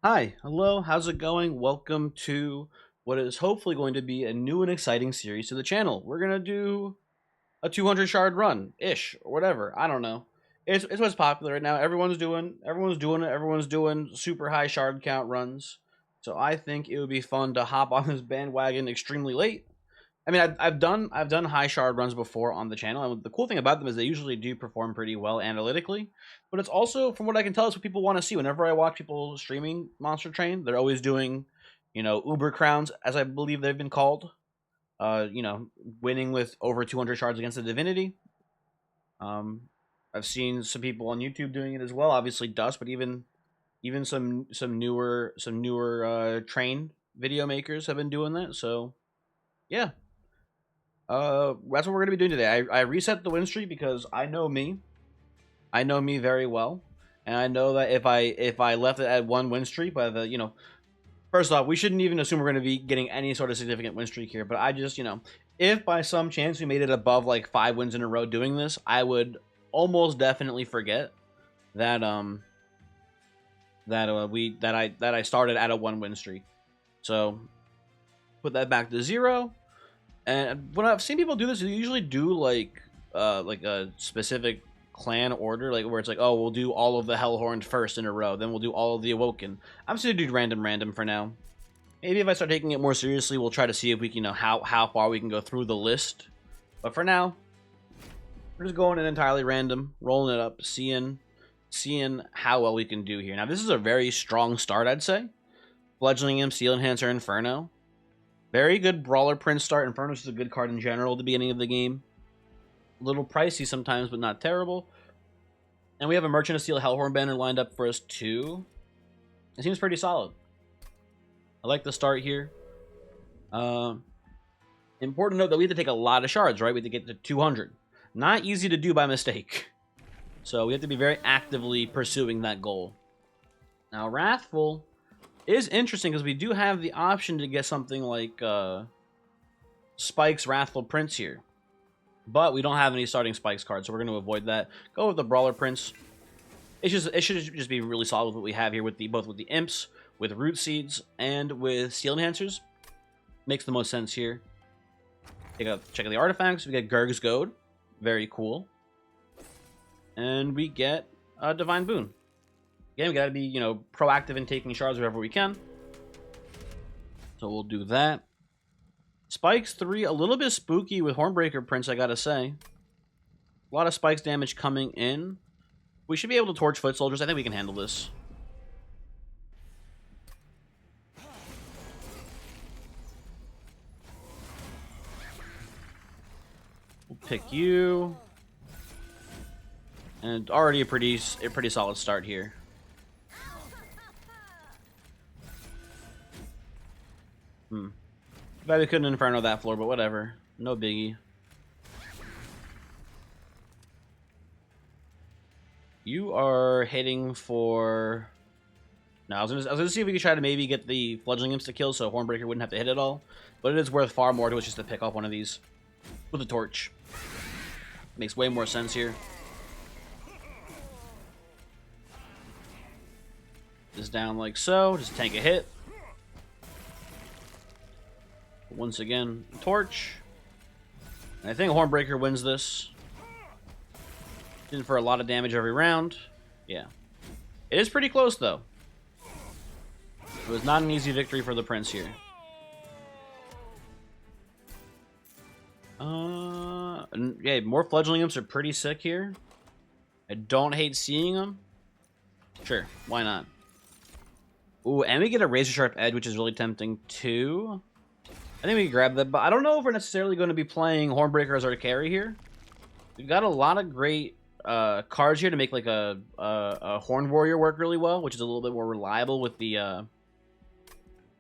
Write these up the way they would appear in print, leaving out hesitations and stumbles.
Hi, hello, how's it going? Welcome to what is hopefully going to be a new and exciting series to the channel. We're gonna do a 200 shard run ish or whatever. I don't know. It's what's popular right now. Everyone's doing it. Everyone's doing super high shard count runs. So I think it would be fun to hop on this bandwagon extremely late. I mean, I've done high shard runs before on the channel, and the cool thing about them is they usually do perform pretty well analytically. But it's also, from what I can tell, it's what people want to see. Whenever I watch people streaming Monster Train, they're always doing, Uber crowns, as I believe they've been called. Winning with over 200 shards against the Divinity. Um, I've seen some people on YouTube doing it as well. Obviously, Dust, but even some newer train video makers have been doing that. So yeah, that's what we're gonna be doing today. I reset the win streak because I know me. I know me very well, and I know that if I left it at one win streak, by the first off, we shouldn't even assume we're gonna be getting any sort of significant win streak here. But I just if by some chance we made it above like 5 wins in a row doing this, I would almost definitely forget that I started at a 1 win streak. So put that back to 0. And when I've seen people do this, they usually do like a specific clan order, like where it's like, oh, we'll do all of the Hellhorned first in a row, then we'll do all of the Awoken. I'm just gonna do random for now. Maybe if I start taking it more seriously, we'll try to see if we can, how far we can go through the list. But for now, we're just going in entirely random, rolling it up, seeing how well we can do here. Now, this is a very strong start, I'd say. Fledgling him, Steel Enhancer, Inferno. Very good Brawler Prince start. Inferno is a good card in general at the beginning of the game. A little pricey sometimes, but not terrible. And we have a Merchant of Steel Hellhorn banner lined up for us too. It seems pretty solid. I like the start here. Important note that we have to take a lot of shards, right? We have to get to 200. Not easy to do by mistake. So we have to be very actively pursuing that goal. Now, Wrathful is interesting because we do have the option to get something like Spike's Wrathful Prince here. But we don't have any starting Spikes cards, so we're going to avoid that. Go with the Brawler Prince. It should just be really solid with what we have here, with both with the Imps, with Root Seeds, and with Steel Enhancers. Makes the most sense here. Check out the artifacts. We get Gurg's Goad. Very cool. And we get a Divine Boon. Again, we gotta be, proactive in taking shards wherever we can. So we'll do that. Spikes 3, a little bit spooky with Hornbreaker Prince, I gotta say. A lot of Spikes damage coming in. We should be able to torch Foot Soldiers. I think we can handle this. We'll pick you. And already a pretty solid start here. Bet we couldn't Inferno that floor, but whatever. No biggie. You are hitting for... No, I was gonna see if we could try to maybe get the Fledgling Imps to kill so Hornbreaker wouldn't have to hit it all. But it is worth far more to us just to pick off one of these with a torch. Makes way more sense here. Just down like so. Just tank a hit. Once again, torch. And I think Hornbreaker wins this. In for a lot of damage every round. Yeah. It is pretty close, though. It was not an easy victory for the Prince here. Yeah, more Fledgling Imps are pretty sick here. I don't hate seeing them. Sure, why not? Ooh, and we get a Razor Sharp Edge, which is really tempting, too. I think we can grab that, but I don't know if we're necessarily going to be playing Hornbreaker as our carry here. We've got a lot of great cards here to make like a Horn Warrior work really well, which is a little bit more reliable with the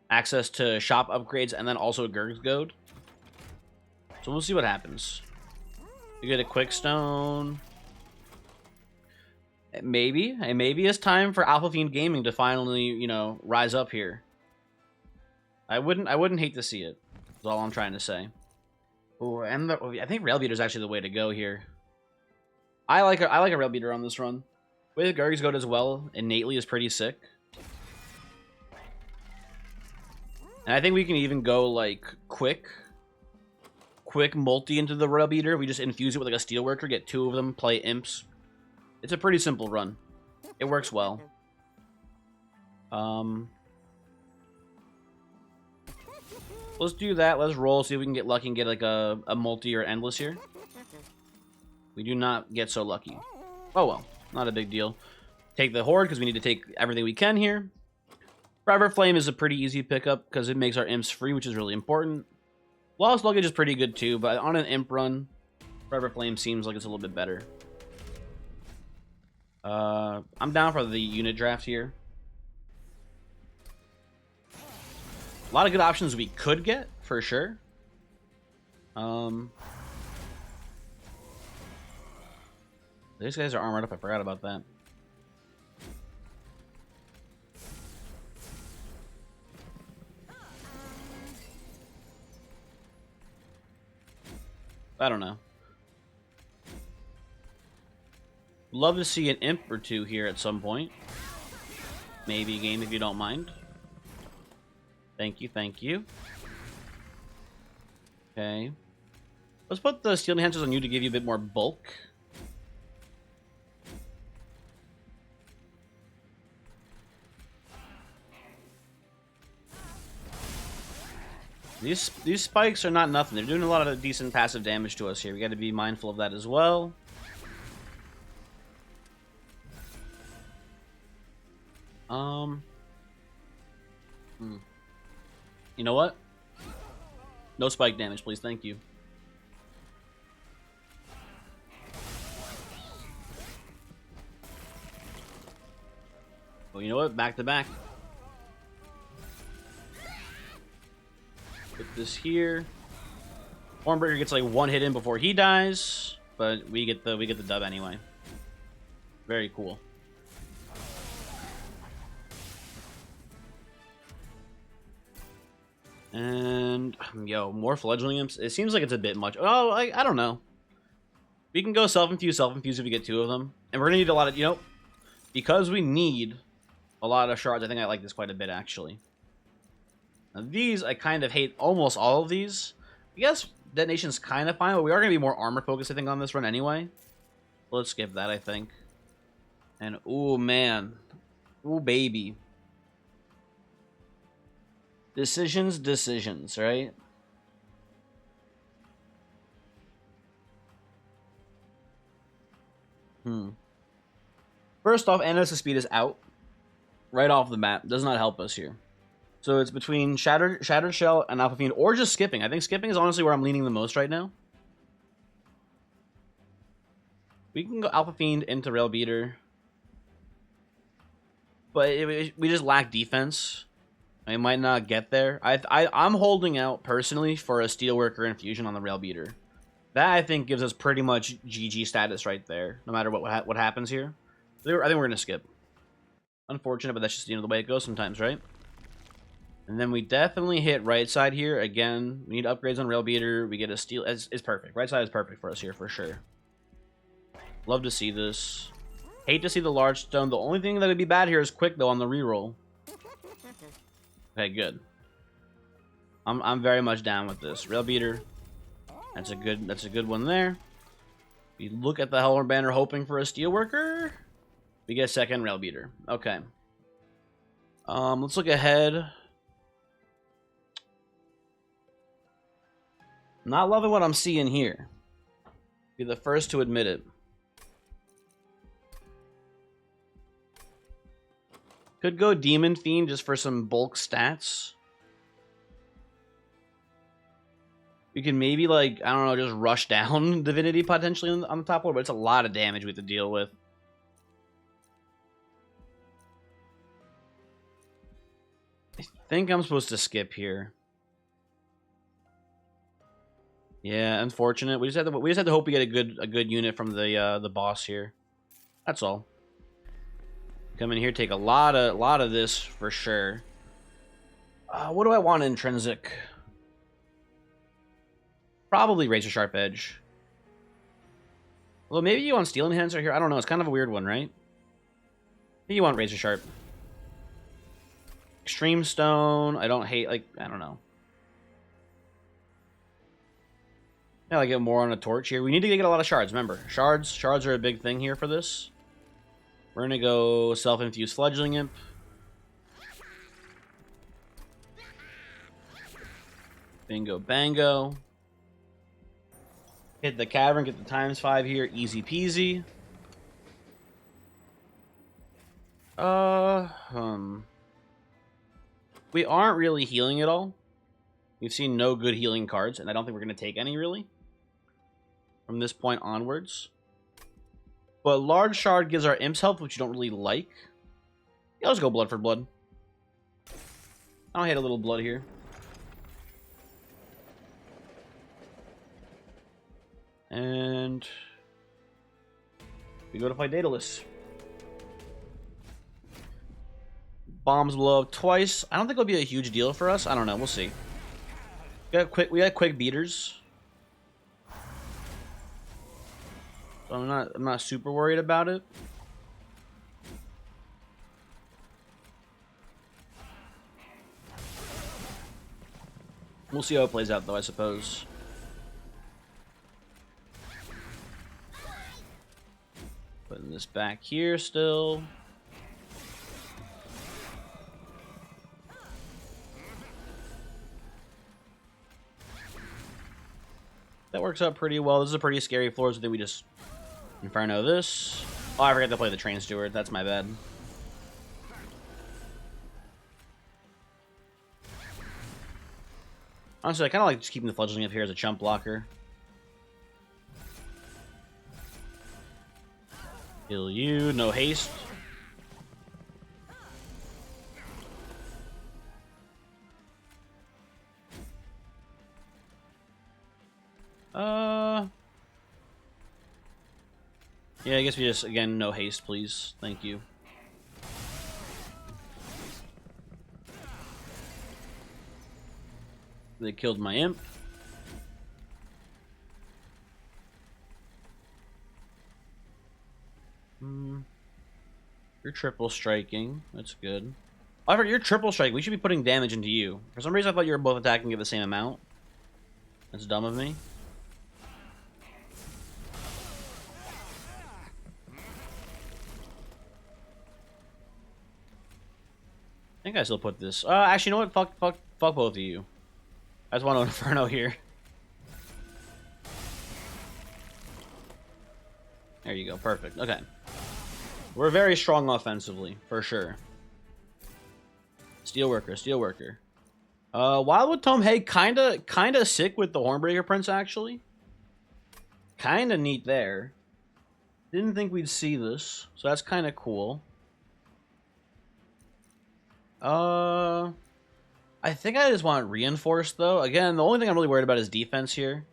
access to shop upgrades and then also Gurg's Goad. So we'll see what happens. We get a Quick Stone. Maybe it's time for Alpha Fiend Gaming to finally, rise up here. I wouldn't hate to see it. That's all I'm trying to say. Oh, and I think Rail Beater is actually the way to go here. I like a Rail Beater on this run. With Gurg's Goat as well, innately is pretty sick. And I think we can even go like quick multi into the Rail Beater. We just infuse it with like a Steelworker, get 2 of them, play Imps. It's a pretty simple run. It works well. Let's do that. Let's roll, see if we can get lucky and get like a multi or endless here. We do not get so lucky. Oh well, not a big deal. Take the Horde because we need to take everything we can here. Forever Flame is a pretty easy pickup because it makes our imps free, which is really important. Lost Luggage is pretty good too, but on an imp run, Forever Flame seems like it's a little bit better. I'm down for the unit draft here. A lot of good options we could get, for sure. These guys are armored up, I forgot about that. I don't know. Love to see an imp or 2 here at some point. Maybe a game if you don't mind. Thank you, thank you. Okay. Let's put the Steel Enhancers on you to give you a bit more bulk. These spikes are not nothing. They're doing a lot of decent passive damage to us here. We got to be mindful of that as well. You know what? No spike damage, please. Thank you. Well, you know what? Back to back. Put this here. Hornbreaker gets like 1 hit in before he dies, but we get the dub anyway. Very cool. And yo, more fledgling imps. It seems like it's a bit much. Oh, I don't know. We can go self-infuse if we get 2 of them, and we're gonna need a lot of, you know, because we need a lot of shards. I think I like this quite a bit actually. Now these I kind of hate almost all of these. I guess detonation's kind of fine, but we are gonna be more armor focused I think on this run anyway. Let's skip that I think. And ooh man, ooh baby. Decisions, right? First off, Analysis Speed is out. Right off the bat. Does not help us here. So it's between Shattered Shell and Alpha Fiend, or just skipping. I think skipping is honestly where I'm leaning the most right now. We can go Alpha Fiend into Rail Beater. But we just lack defense. I might not get there. I'm holding out personally for a Steelworker Infusion on the Rail Beater. That I think gives us pretty much GG status right there, no matter what happens here. I think we're gonna skip. Unfortunate, but that's just the way it goes sometimes, right? And then we definitely hit right side here again. We need upgrades on Rail Beater. We get a steel. It's perfect. Right side is perfect for us here for sure. Love to see this. Hate to see the large stone. The only thing that would be bad here is quick though on the reroll. Okay, good. I'm very much down with this. Rail Beater. That's a good one there. We look at the Hellhorn banner hoping for a Steelworker. We get a second Rail Beater. Okay. Let's look ahead. Not loving what I'm seeing here. Be the first to admit it. Could go Demon Fiend just for some bulk stats. We can maybe, like, I don't know, just rush down Divinity potentially on the top floor, but it's a lot of damage we have to deal with. I think I'm supposed to skip here. Yeah, unfortunate. We just have to hope we get a good unit from the boss here. That's all. Come in here, take a lot of this for sure. What do I want intrinsic? Probably Razor Sharp Edge. Well, maybe you want Steel Enhancer here. I don't know. It's kind of a weird one, right? Maybe you want Razor Sharp. Extreme Stone. I don't hate, like, I don't know. Yeah, I get more on a torch here. We need to get a lot of shards, remember. Shards are a big thing here for this. We're gonna go Self-Infused Fledgling Imp. Bingo bango. Hit the cavern, get the ×5 here, easy peasy. We aren't really healing at all. We've seen no good healing cards, and I don't think we're gonna take any really from this point onwards. But large shard gives our imps health, which you don't really like. Yeah, let's go blood for blood. I'll hit a little blood here. And we go to fight Daedalus. Bombs blow up twice. I don't think it'll be a huge deal for us. I don't know. We'll see. We got quick beaters. So I'm not super worried about it. We'll see how it plays out though, I suppose. Putting this back here still. That works out pretty well. This is a pretty scary floor, so I think we just Inferno this. Oh, I forgot to play the Train Steward. That's my bad. Honestly, I kind of like just keeping the Fledgling up here as a chump blocker. Kill you. No haste. Yeah, I guess we just, again, no haste, please. Thank you. They killed my imp. You're triple striking. That's good. However, you're triple striking. We should be putting damage into you. For some reason, I thought you were both attacking at the same amount. That's dumb of me. I think I still put this. Actually, you know what? Fuck both of you. I just want an Inferno here. There you go. Perfect. Okay. We're very strong offensively, for sure. Steelworker, Steelworker. Wildwood Tome, hey, kinda sick with the Hornbreaker Prince, actually. Kinda neat there. Didn't think we'd see this, so that's kinda cool. I think I just want Reinforced, though. Again, the only thing I'm really worried about is defense here.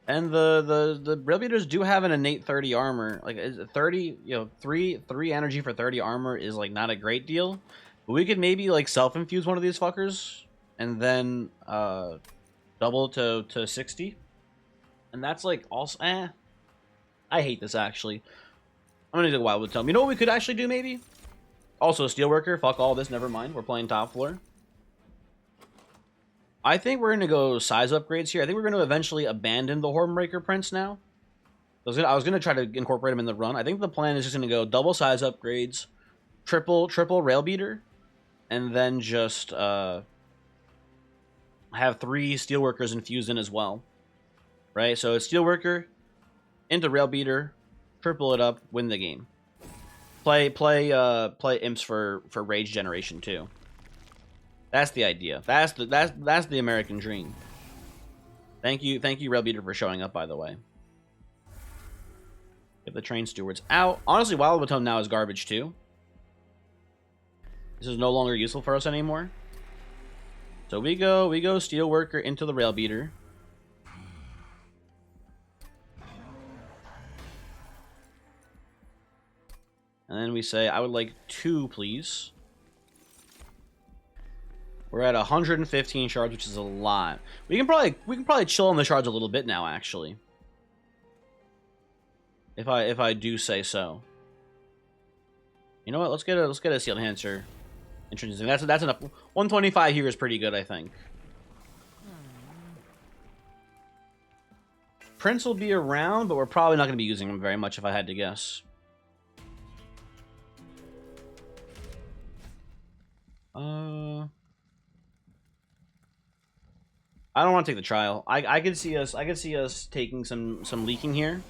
And the Rail Beaters do have an innate 30 armor. Like, 30, you know, 3 energy for 30 armor is, like, not a great deal. But we could maybe, like, self-infuse one of these fuckers. And then, double to 60. And that's, like, also, I hate this, actually. I'm gonna do Wildwood Tome. You know what we could actually do, maybe? Also, Steelworker. Fuck all this. Never mind. We're playing top floor. I think we're going to go size upgrades here. I think we're going to eventually abandon the Hornbreaker Prince now. I was going to try to incorporate him in the run. I think the plan is just going to go double size upgrades, triple Rail Beater, and then just have 3 Steelworkers infused in as well. Right? So it's Steelworker into Rail Beater, triple it up, win the game. Play imps for rage generation too. That's the idea. That's the American dream. Thank you, Rail Beater, for showing up, by the way. Get the Train Stewards out. Honestly, Wildwood Tome now is garbage too. This is no longer useful for us anymore. So we go Steelworker into the Rail Beater. And then we say, I would like 2, please. We're at 115 shards, which is a lot. We can probably chill on the shards a little bit now, actually. If I do say so. You know what? Let's get a Seal Enhancer Interesting. That's enough. 125 here is pretty good, I think. Prince will be around, but we're probably not going to be using him very much if I had to guess. I don't want to take the trial. I could see us taking some leaking here.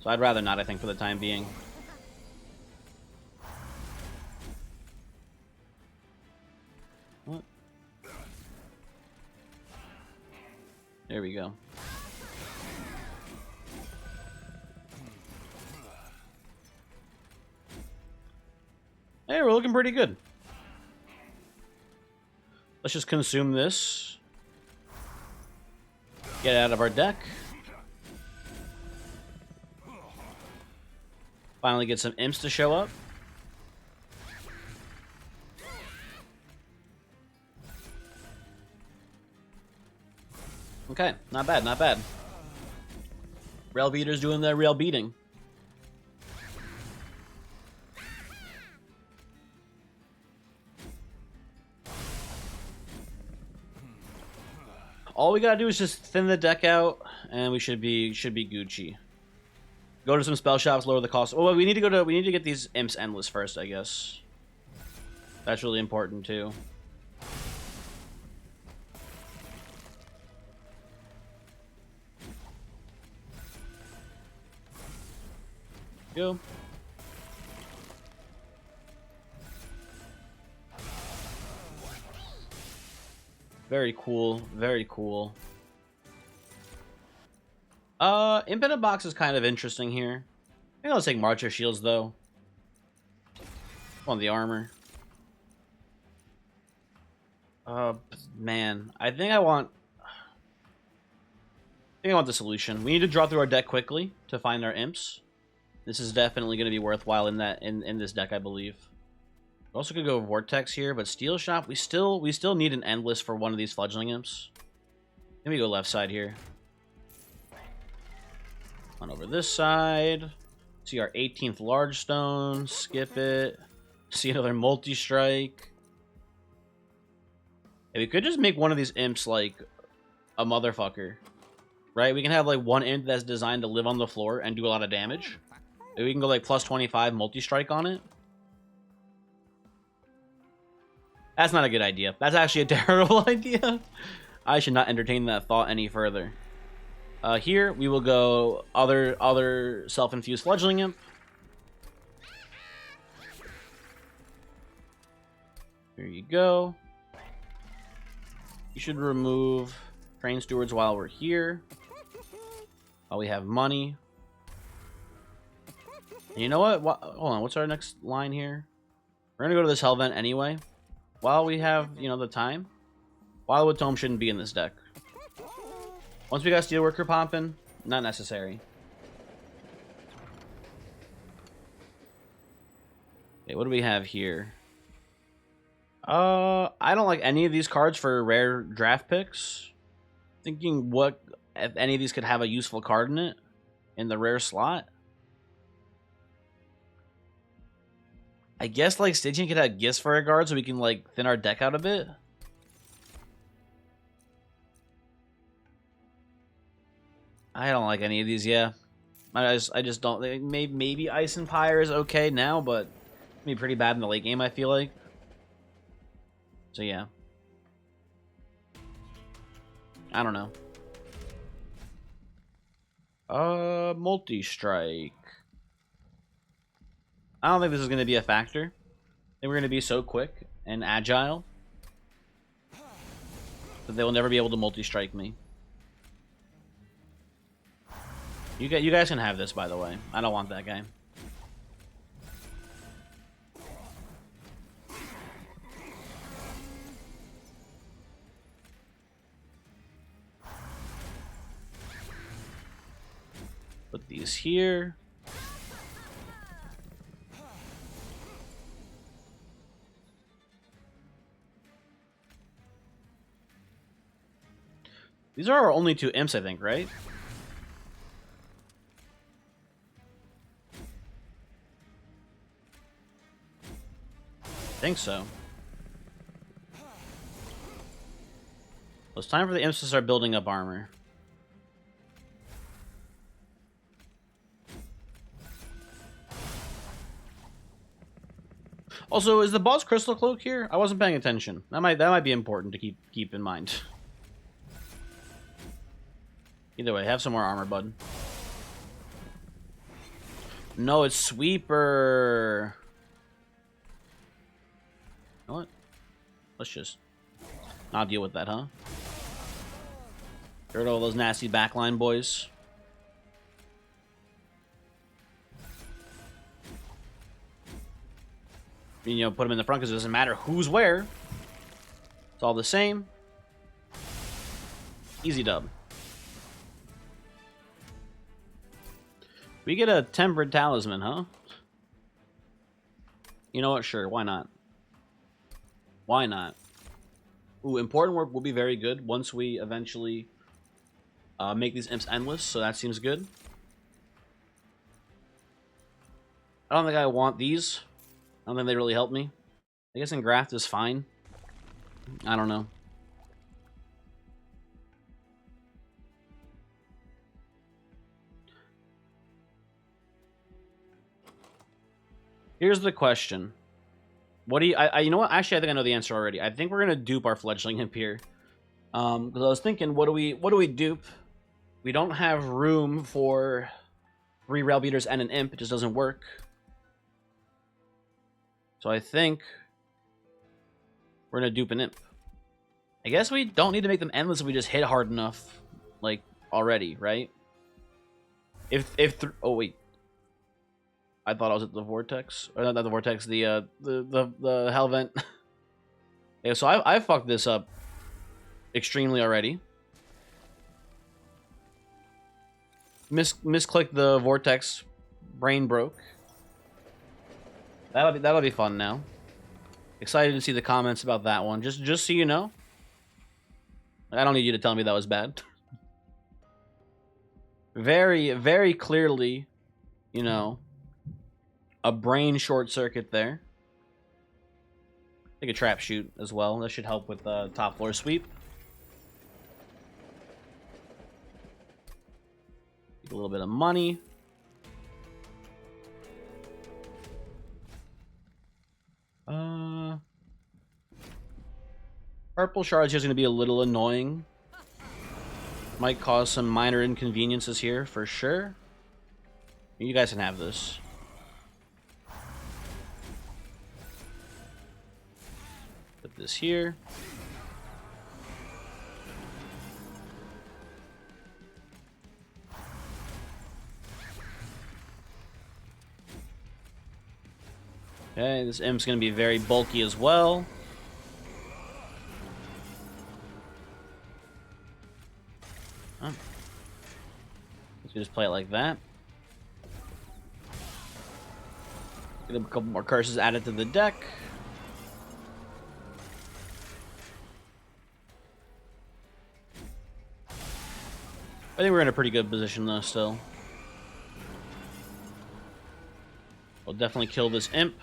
So I'd rather not, I think, for the time being. What? There we go. Hey, we're looking pretty good. Let's just consume this. Get it out of our deck. Finally get some imps to show up. Okay, not bad, not bad. Rail beaters doing their rail beating. All we gotta do is just thin the deck out, and we should be Gucci. Go to some spell shops, lower the cost. Oh, we need to get these imps endless first, I guess. That's really important too. Go. Very cool. Very cool. Imp in a box is kind of interesting here. I think I'll take Marcher Shields though. On the armor. Man, I think I want the solution. We need to draw through our deck quickly to find our imps. This is definitely going to be worthwhile in this deck, I believe. We also could go Vortex here, but Steel Shop, we still need an Endless for one of these Fledgling Imps. Let me go left side here. On over this side. See our 18th Large Stone. Skip it. See another Multi-Strike. Hey, we could just make one of these Imps like a motherfucker. Right? We can have like one Imp that's designed to live on the floor and do a lot of damage. Maybe we can go like plus 25 Multi-Strike on it. That's not a good idea. That's actually a terrible idea. I should not entertain that thought any further. Here, we will go other self-infused Fledgling Imp. Here you go. You should remove Train Stewards while we're here. While we have money. And you know what? Hold on, what's our next line here? We're gonna go to this Hellvent anyway. While we have, you know, the time. Wildwood Tome shouldn't be in this deck. Once we got Steelworker popping, not necessary. Okay, what do we have here? I don't like any of these cards for rare draft picks. Thinking what if any of these could have a useful card in it in the rare slot. I guess like Stygian could have gifts for a guard so we can like thin our deck out a bit. I don't like any of these, yeah. I just don't. Maybe Ice and Pyre is okay now, but it'd be pretty bad in the late game, I feel like. So yeah. I don't know. Multi-Strike. I don't think this is going to be a factor. I think we're going to be so quick and agile that they will never be able to multi-strike me. You guys can have this, by the way. I don't want that guy. Put these here. These are our only two imps, I think, right? think so. Well, it's time for the imps to start building up armor. Also, is the boss crystal cloak here? I wasn't paying attention. That might be important to keep in mind. Either way, have some more armor, bud. No, it's Sweeper. You know what? Let's just not deal with that, huh? Get rid of all those nasty backline boys. You know, put them in the front because it doesn't matter who's where. It's all the same. Easy dub. We get a tempered talisman, huh? You know what? Sure, why not? Why not? Ooh, important work will be very good once we eventually make these imps endless, so that seems good. I don't think I want these. I don't think they really help me. I guess engraft is fine. I don't know. Here's the question. What do you... you know what? Actually, I think I know the answer already. I think we're going to dupe our fledgling imp here. Because I was thinking, what do we dupe? We don't have room for 3 rail beaters and an imp. It just doesn't work. So I think we're going to dupe an imp. I guess we don't need to make them endless if we just hit hard enough, like, already, right? Oh, wait. I thought I was at the vortex. Or not the vortex, the hell vent. Yeah, so I fucked this up extremely already. Misclicked the vortex. Brain broke. That'll be fun now. Excited to see the comments about that one. Just so you know. I don't need you to tell me that was bad. Very, very clearly, you know, a brain short circuit there. Take a trap shoot as well. That should help with the top floor sweep. Take a little bit of money. Purple shards here is going to be a little annoying. Might cause some minor inconveniences here for sure. You guys can have this. Put this here. Okay, this imp's going to be very bulky as well. Oh. Let's just play it like that. Get a couple more curses added to the deck. I think we're in a pretty good position though still. We'll definitely kill this imp.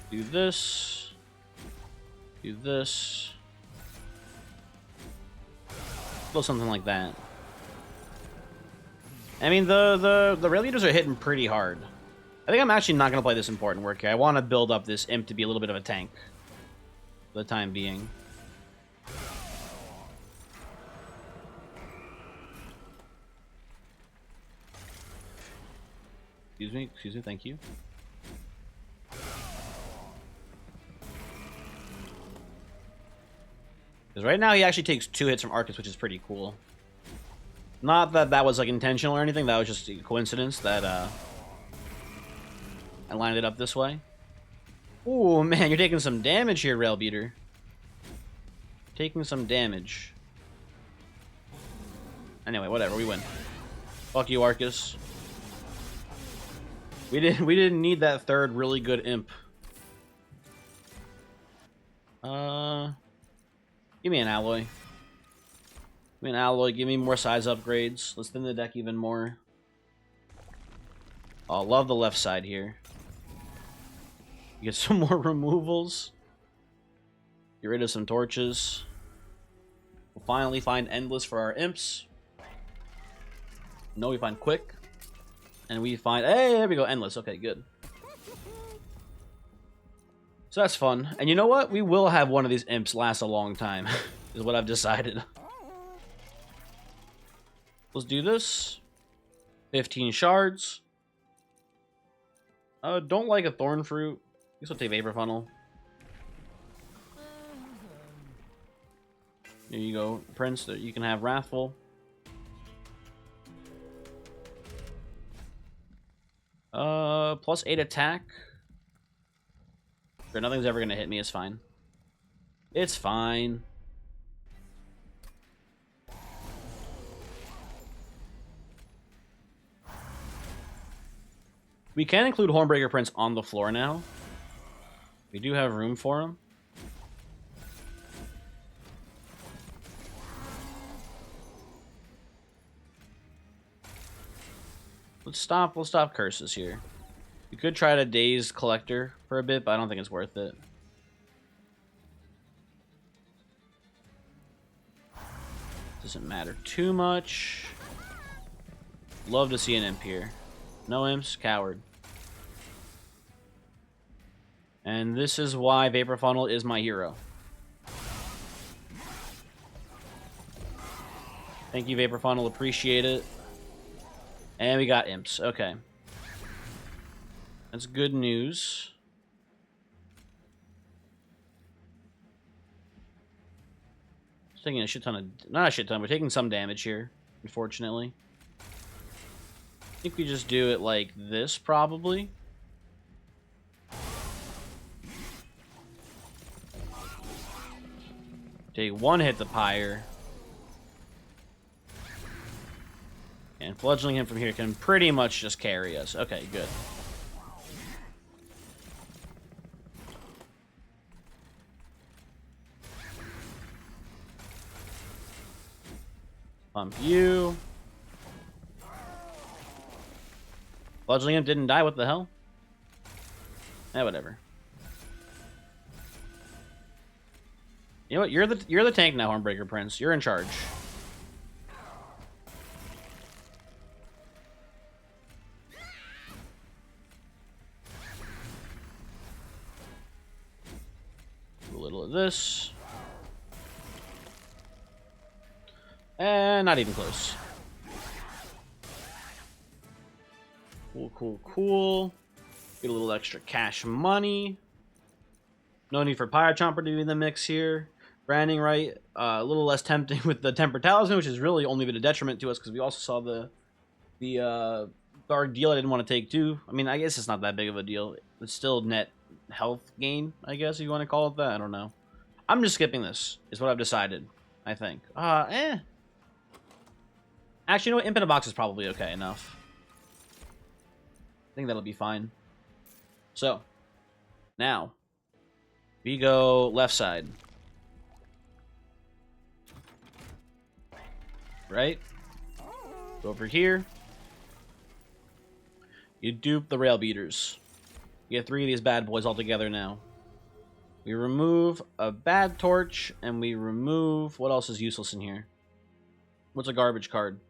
Do this. Do this. Well, something like that. I mean, the rail leaders are hitting pretty hard. I think I'm actually not going to play this important work here. I want to build up this imp to be a little bit of a tank for the time being. Excuse me, thank you. Because right now he actually takes 2 hits from Arcus, which is pretty cool. Not that that was like intentional or anything, that was just a coincidence that I lined it up this way. Ooh, man, you're taking some damage here, Rail Beater. Taking some damage. Anyway, whatever, we win. Fuck you, Arcus. We didn't need that third really good imp. Give me an alloy. Give me an alloy. Give me more size upgrades. Let's thin the deck even more. Oh, love the left side here. Get some more removals. Get rid of some torches. We'll finally find Endless for our imps. No, we find Quick. And we find... Hey, there we go. Endless. Okay, good. So that's fun. And you know what? We will have one of these imps last a long time. Is what I've decided. Let's do this. 15 shards. Don't like a thorn fruit. I guess we'll take Vapor Funnel. Here you go, Prince. That you can have Wrathful. +8 attack. Sure, nothing's ever gonna hit me. It's fine. It's fine. We can include Hornbreaker Prince on the floor now. We do have room for him. Let's stop curses here. We could try to Daze Collector for a bit, but I don't think it's worth it. Doesn't matter too much. Love to see an imp here. No imps, coward. And this is why Vapor Funnel is my hero. Thank you, Vapor Funnel. Appreciate it. And we got imps. Okay. That's good news. Just taking a shit ton of... Not a shit ton, we're taking some damage here, unfortunately. I think we just do it like this, probably. Take one hit the pyre. And fledgling him from here can pretty much just carry us. Okay, good. Pump you. Fledgling him didn't die. What the hell? Eh, whatever. You know what? You're the tank now, Hornbreaker Prince. You're in charge. Do a little of this. And not even close. Cool, cool, cool. Get a little extra cash money. No need for Pyre Chomper to be in the mix here. Branding right, a little less tempting with the Tempered Talisman, which has really only been a detriment to us because we also saw the Dark Deal I didn't want to take too. I mean, I guess it's not that big of a deal. It's still net health gain, I guess, if you want to call it that. I don't know. I'm just skipping this, is what I've decided, I think. Actually, you know what? Imp in a box is probably okay enough. I think that'll be fine. So, now, we go left side. Right? Go over here. You dupe the rail beaters. You get 3 of these bad boys all together now. We remove a bad torch, and we remove... What else is useless in here? What's a garbage card?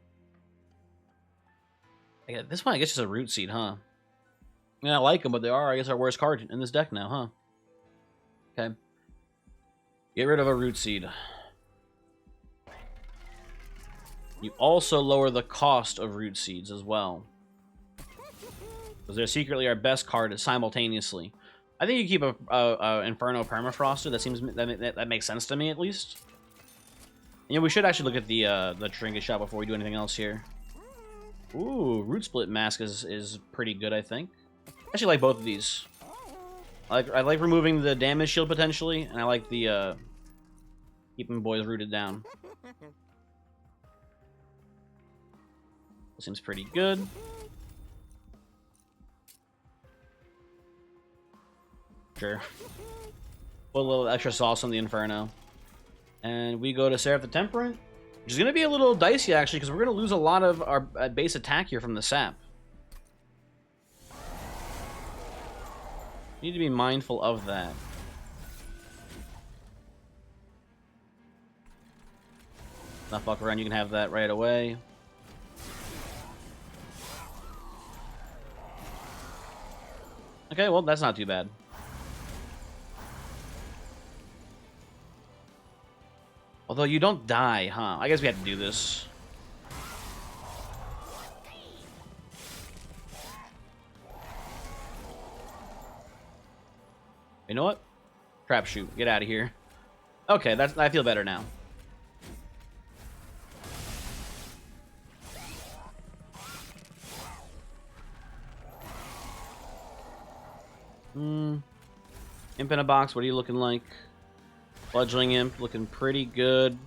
Yeah, this one, I guess, is a root seed, huh? Yeah, I like them, but they are, I guess, our worst card in this deck now, huh? Okay. Get rid of a root seed. You also lower the cost of root seeds as well. Because they're secretly our best card simultaneously. I think you keep a Inferno Permafroster. That seems that makes sense to me, at least. You know, we should actually look at the trinket shop before we do anything else here. Ooh, Root Split Mask is pretty good, I think. I actually like both of these. I like removing the damage shield potentially, and I like the keeping boys rooted down. Seems pretty good. Sure. Put a little extra sauce on the Inferno. And we go to Seraph the Temperance, which is going to be a little dicey, actually, because we're going to lose a lot of our base attack here from the sap. Need to be mindful of that. Not fuck around, you can have that right away. Okay, well, that's not too bad. Although you don't die, huh? I guess we have to do this. You know what? Trap shoot. Get out of here. Okay, I feel better now. Imp in a box, what are you looking like? Fledgling Imp, looking pretty good.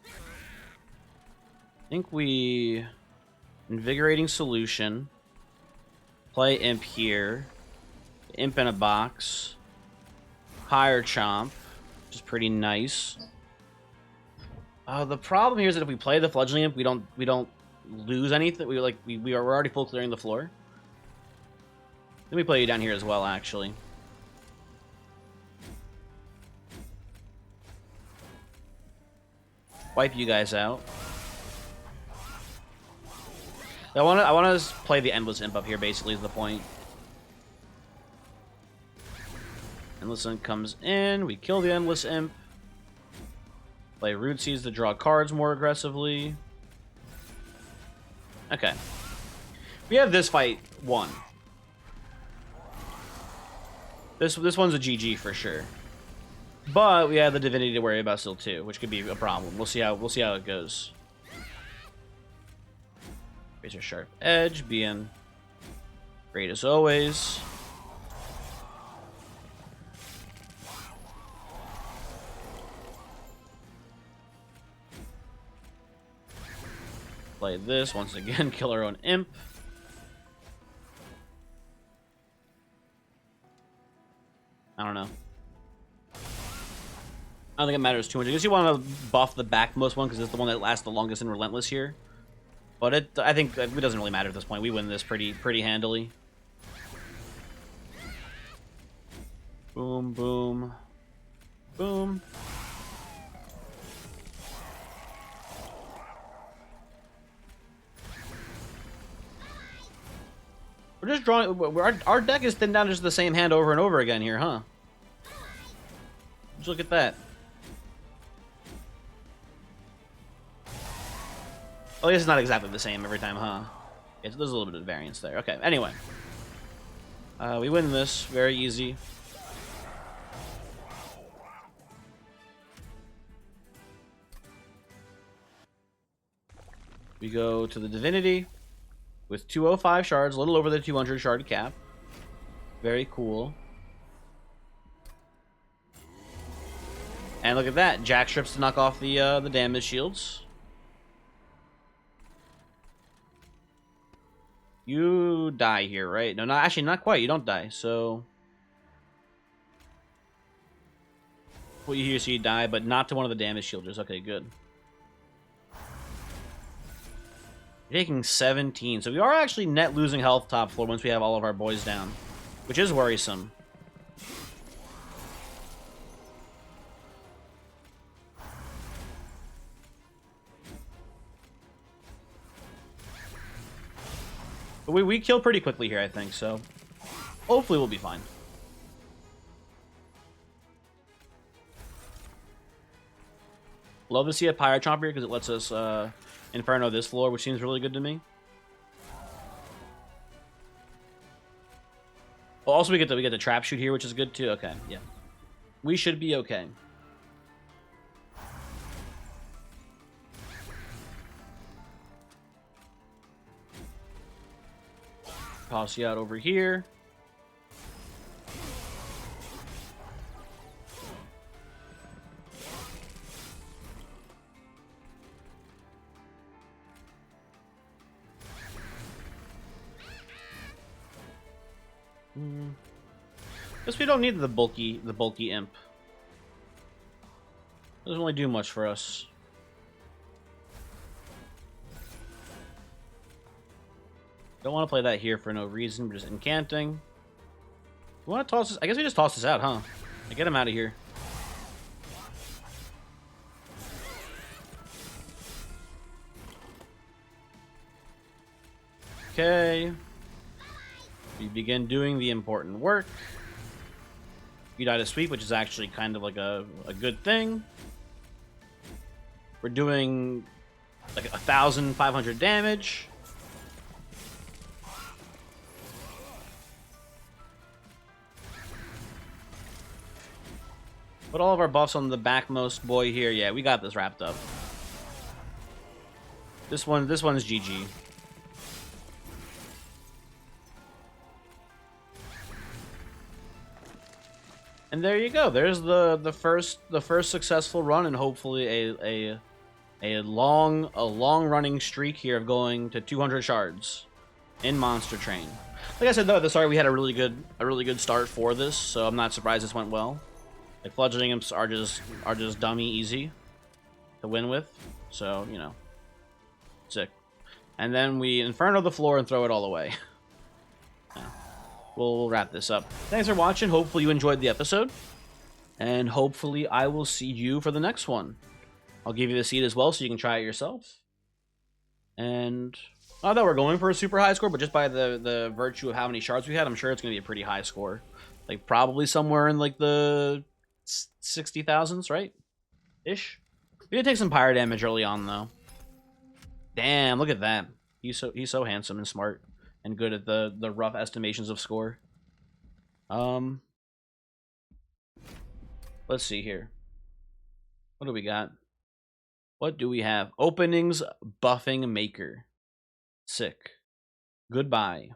I think we... Invigorating Solution. Play Imp here. Imp in a box. Higher Chomp, which is pretty nice. The problem here is that if we play the Fledgling Imp, we don't lose anything. We're already full clearing the floor. Let me play you down here as well, actually. Wipe you guys out. I want to play the Endless Imp up here, basically, is the point. Endless Imp comes in. We kill the Endless Imp. Play Root Seeds to draw cards more aggressively. Okay. We have this fight won. This one's a GG for sure. But we have the Divinity to worry about still too, which could be a problem. We'll see how it goes. Razor Sharp Edge being great as always. Play this once again, kill our own Imp. I don't know. I don't think it matters too much. I guess you want to buff the backmost one because it's the one that lasts the longest in Relentless here. But I think it doesn't really matter at this point. We win this pretty handily. Boom, boom, boom. We're just drawing. Our deck is thinned down to just the same hand over and over again here, huh? Just look at that. Oh, I guess it's not exactly the same every time, huh? Yeah, so there's a little bit of variance there. Okay, anyway. We win this. Very easy. We go to the Divinity with 205 shards, a little over the 200 shard cap. Very cool. And look at that. Jack strips to knock off the damage shields. You die here, right? No, actually, not quite. You don't die, so... Well, you hear, so you die, but not to one of the damage shielders. Okay, good. You're taking 17. So we are actually net losing health top floor once we have all of our boys down, which is worrisome. But we kill pretty quickly here, I think, so hopefully we'll be fine. Love to see a Pyro Chomp here because it lets us Inferno this floor, which seems really good to me. Oh, also we get the Trap Shoot here, which is good too. Okay, yeah. We should be okay. Toss you out over here. Guess we don't need the bulky imp. Doesn't really do much for us. Don't want to play that here for no reason. We're just incanting. We want to toss this. I guess we just toss this out, huh? Get him out of here. Okay. We begin doing the important work. You die to sweep, which is actually kind of like a good thing. We're doing like 1,500 damage. Put all of our buffs on the backmost boy here. Yeah, we got this wrapped up. This one's GG. And there you go. There's the first successful run, and hopefully a long running streak here of going to 200 shards in Monster Train. Like I said though at the start, we had a really good start for this, so I'm not surprised this went well. Like fledgling imps are just dummy easy to win with, so you know, sick. And then we Inferno the floor and throw it all away. Yeah. We'll wrap this up. Thanks for watching. Hopefully you enjoyed the episode, and hopefully I will see you for the next one. I'll give you the seed as well so you can try it yourself. And not that we're going for a super high score, but just by the virtue of how many shards we had, I'm sure it's going to be a pretty high score. Like probably somewhere in like the 60,000s, right? Ish. We did take some pyre damage early on though. Damn, look at that. He's so handsome and smart and good at the rough estimations of score. Let's see here. What do we got? What do we have? Openings buffing maker. Sick. Goodbye.